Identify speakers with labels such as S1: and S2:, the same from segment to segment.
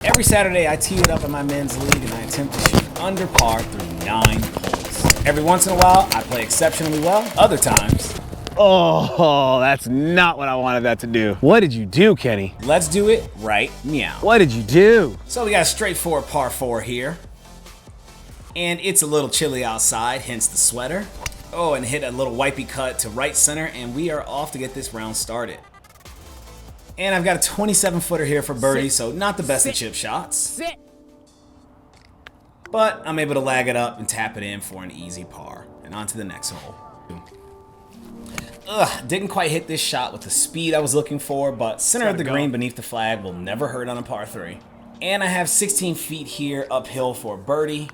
S1: Every Saturday, I tee it up in my men's league and I attempt to shoot under par through 9 holes. Every once in a while, I play exceptionally well. Other times,
S2: oh, that's not what I wanted that to do. What did you do, Kenny?
S1: let's do it right meow.
S2: What did you do?
S1: So we got a straightforward par 4 here. And it's a little chilly outside, hence the sweater. Oh, and hit a little wipey cut to right center, and we are off to get this round started. And I've got a 27-footer here for birdie, so not the best of chip shots. But I'm able to lag it up and tap it in for an easy par. And on to the next hole. Didn't quite hit this shot with the speed I was looking for, but center of the green beneath the flag will never hurt on a par 3. And I have 16 feet here uphill for birdie.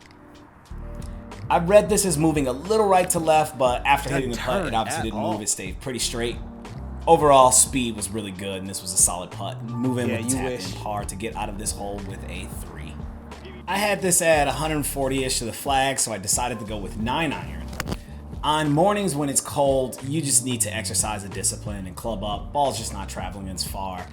S1: I read this as moving a little right to left, but after hitting the putt, it obviously didn't move. It stayed pretty straight. Overall, speed was really good, and this was a solid putt. Move in with tap in par to get out of this hole with a 3. I had this at 140-ish to the flag, so I decided to go with 9 iron. On mornings when it's cold, you just need to exercise the discipline and club up. Ball's just not traveling as far.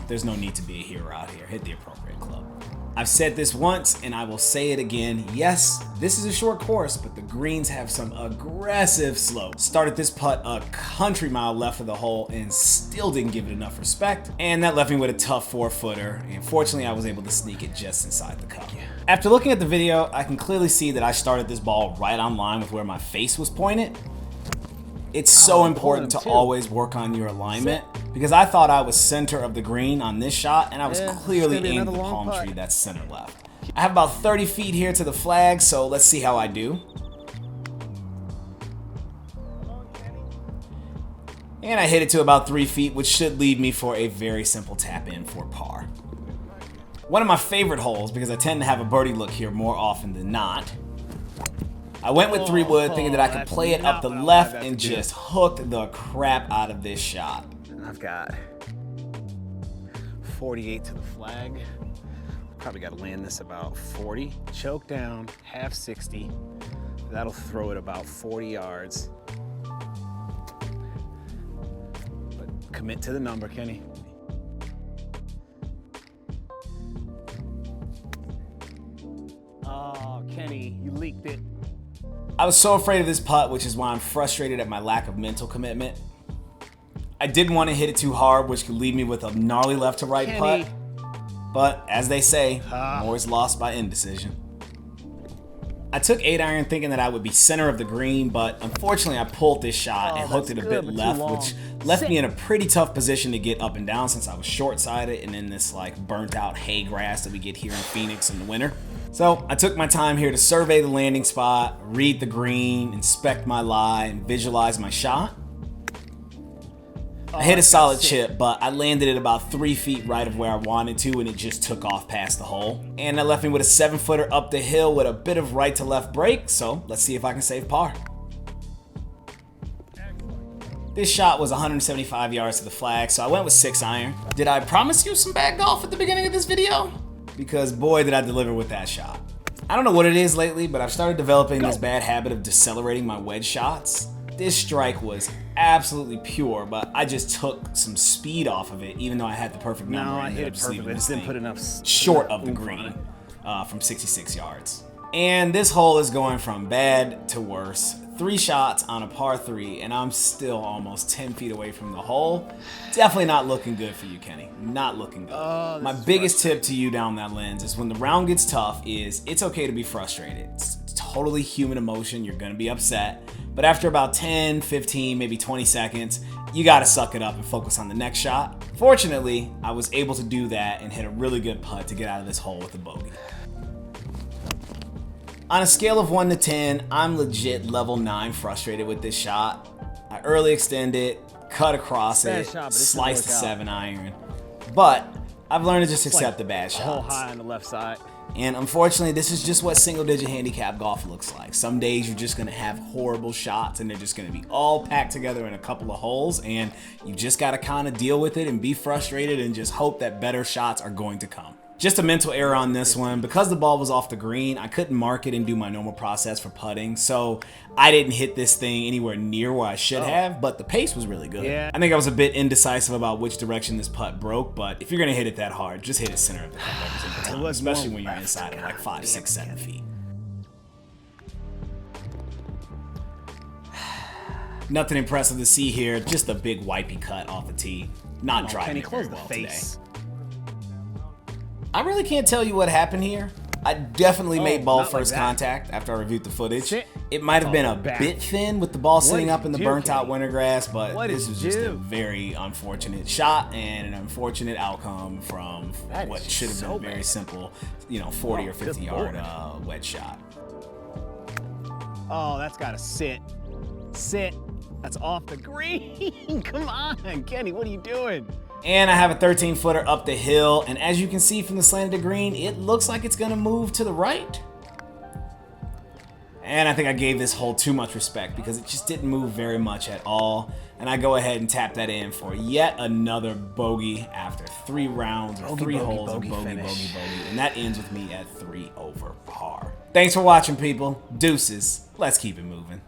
S1: There's no need to be a hero out here. Hit the appropriate club. I've said this once, and I will say it again. Yes, this is a short course, but the greens have some aggressive slopes. Started this putt a country mile left of the hole and still didn't give it enough respect. And that left me with a tough 4-footer. And fortunately, I was able to sneak it just inside the cup. After looking at the video, I can clearly see that I started this ball right on line with where my face was pointed. It's so important to always work on your alignment because I thought I was center of the green on this shot and I was clearly aimed at the palm tree that's center left. I have about 30 feet here to the flag, so let's see how I do. And I hit it to about 3 feet, which should lead me for a very simple tap in for par. One of my favorite holes because I tend to have a birdie look here more often than not. I went with 3 wood thinking that I could play it up the left and just hooked the crap out of this shot.
S2: I've got 48 to the flag. Probably got to land this about 40. Choke down, half 60. That'll throw it about 40 yards. But commit to the number, Kenny. Oh, Kenny, you leaked it.
S1: I was so afraid of this putt, which is why I'm frustrated at my lack of mental commitment. I didn't want to hit it too hard, which could leave me with a gnarly left to right putt. But as they say, more is lost by indecision. I took 8 iron thinking that I would be center of the green, but unfortunately I pulled this shot and hooked it a bit left, which left me in a pretty tough position to get up and down since I was short-sided and in this like burnt out hay grass that we get here in Phoenix in the winter. So I took my time here to survey the landing spot, read the green, inspect my lie, and visualize my shot. I hit a solid chip, but I landed it about 3 feet right of where I wanted to, and it just took off past the hole. And that left me with a 7-footer up the hill with a bit of right to left break, so let's see if I can save par. This shot was 175 yards to the flag, so I went with 6 iron. Did I promise you some bad golf at the beginning of this video? Because boy, did I deliver with that shot. I don't know what it is lately, but I've started developing this bad habit of decelerating my wedge shots. This strike was absolutely pure, but I just took some speed off of it, even though I had the perfect number.
S2: No, I hit it perfect. I just didn't put enough
S1: short of the green from 66 yards. And this hole is going from bad to worse. 3 shots on a par 3, and I'm still almost 10 feet away from the hole. Definitely not looking good for you, Kenny. Not looking good. My biggest tip to you down that lens is when the round gets tough is it's okay to be frustrated. It's totally human emotion. You're going to be upset. But after about 10, 15, maybe 20 seconds, you got to suck it up and focus on the next shot. Fortunately, I was able to do that and hit a really good putt to get out of this hole with a bogey. On a scale of 1 to 10, I'm legit level 9 frustrated with this shot. I early extend it, cut across it, slice the 7 iron. But I've learned to just accept the bad shots.
S2: Hole high on the left side.
S1: And unfortunately, this is just what single-digit handicap golf looks like. Some days you're just going to have horrible shots and they're just going to be all packed together in a couple of holes, and you just got to kind of deal with it and be frustrated and just hope that better shots are going to come. Just a mental error on this one. Because the ball was off the green, I couldn't mark it and do my normal process for putting. So I didn't hit this thing anywhere near where I should have, but the pace was really good.
S2: Yeah.
S1: I think I was a bit indecisive about which direction this putt broke, but if you're going to hit it that hard, just hit it center of the cup every single time, especially when you're inside of like 5, 6, 7 feet. Nothing impressive to see here, just a big wipey cut off the tee. Not driving it very well today. I really can't tell you what happened here. I definitely made ball first contact after I reviewed the footage. It might have been a bit thin with the ball sitting up in the burnt out winter grass, but this was just a very unfortunate shot and an unfortunate outcome from what should have been a very simple, 40 or 50 yard wedge shot.
S2: Oh, that's gotta sit. Sit. That's off the green. Come on, Kenny, what are you doing?
S1: And I have a 13-footer up the hill, and as you can see from the slant of the green, it looks like it's gonna move to the right. And I think I gave this hole too much respect because it just didn't move very much at all. And I go ahead and tap that in for yet another bogey after 3 rounds or 3 holes of bogey. And that ends with me at 3 over par. Thanks for watching, people. Deuces. Let's keep it moving.